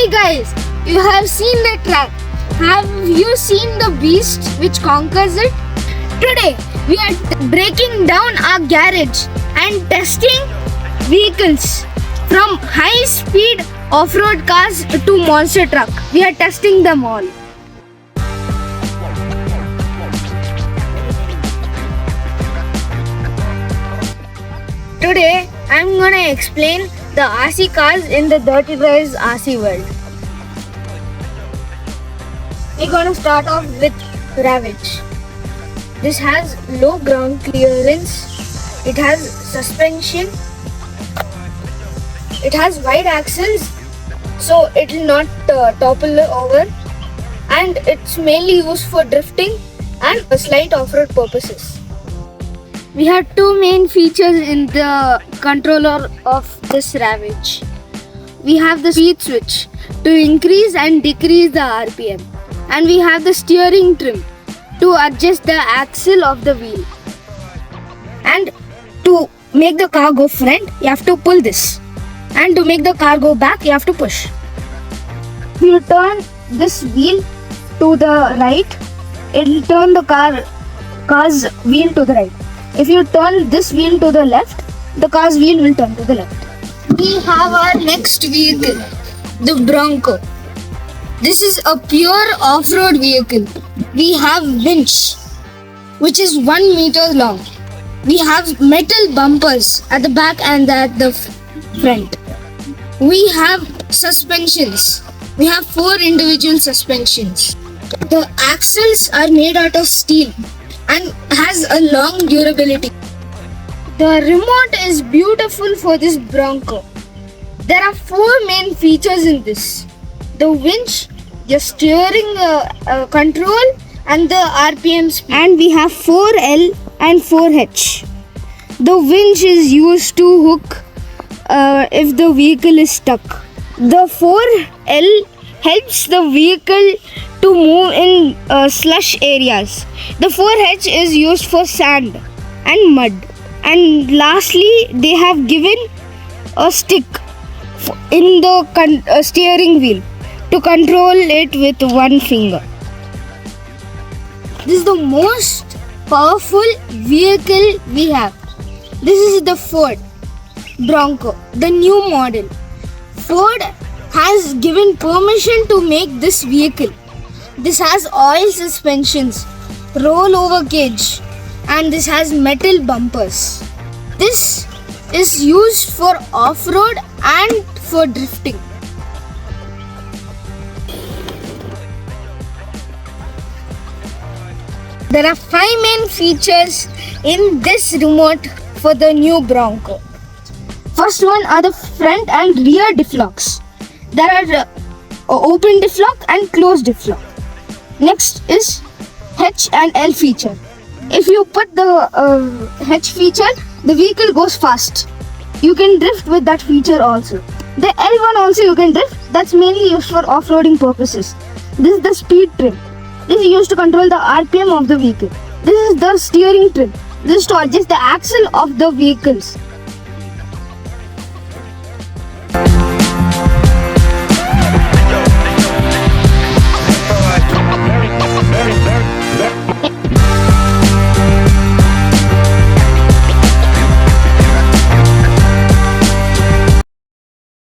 Hi guys, you have seen the track. Have you seen the beast which conquers it? Today we are breaking down our garage and testing vehicles from high speed off-road cars to monster truck. We are testing them all. Today I am gonna explain the RC cars in the Dirty Drives RC world. We're gonna start off with Ravage. This has low ground clearance, it has suspension, it has wide axles so it will not topple over, and it's mainly used for drifting and slight off-road purposes. We have two main features in the controller of this Ravage. We have the speed switch to increase and decrease the RPM, and we have the steering trim to adjust the axle of the wheel. And to make the car go front, you have to pull this, and to make the car go back, you have to push. If you turn this wheel to the right, it will turn the car's wheel to the right. If you turn this wheel to the left, the car's wheel will turn to the left. We have our next vehicle, the Bronco. This is a pure off-road vehicle. We have winch, which is 1 meter long. We have metal bumpers at the back and at the front. We have suspensions. We have 4 individual suspensions. The axles are made out of steel and has a long durability. The remote is beautiful for this Bronco. There are 4 main features in this: the winch, the steering control, and the RPM speed. And we have 4L and 4H. The winch is used to hook if the vehicle is stuck. The 4L helps the vehicle to move in slush areas. The 4H is used for sand and mud. And lastly, they have given a stick in the steering wheel to control it with 1 finger. This is the most powerful vehicle we have. This is the Ford Bronco, the new model. Ford has given permission to make this vehicle. This has oil suspensions, rollover cage, and this has metal bumpers. This is used for off-road and for drifting. There are 5 main features in this remote for the new Bronco. First one are the front and rear diff locks. There are open diff lock and closed diff lock. Next is H and L feature. If you put the H feature, the vehicle goes fast. You can drift with that feature also. The L one also you can drift. That's mainly used for off-roading purposes. This is the speed trim. This is used to control the RPM of the vehicle. This is the steering trim. This is to adjust the axle of the vehicles.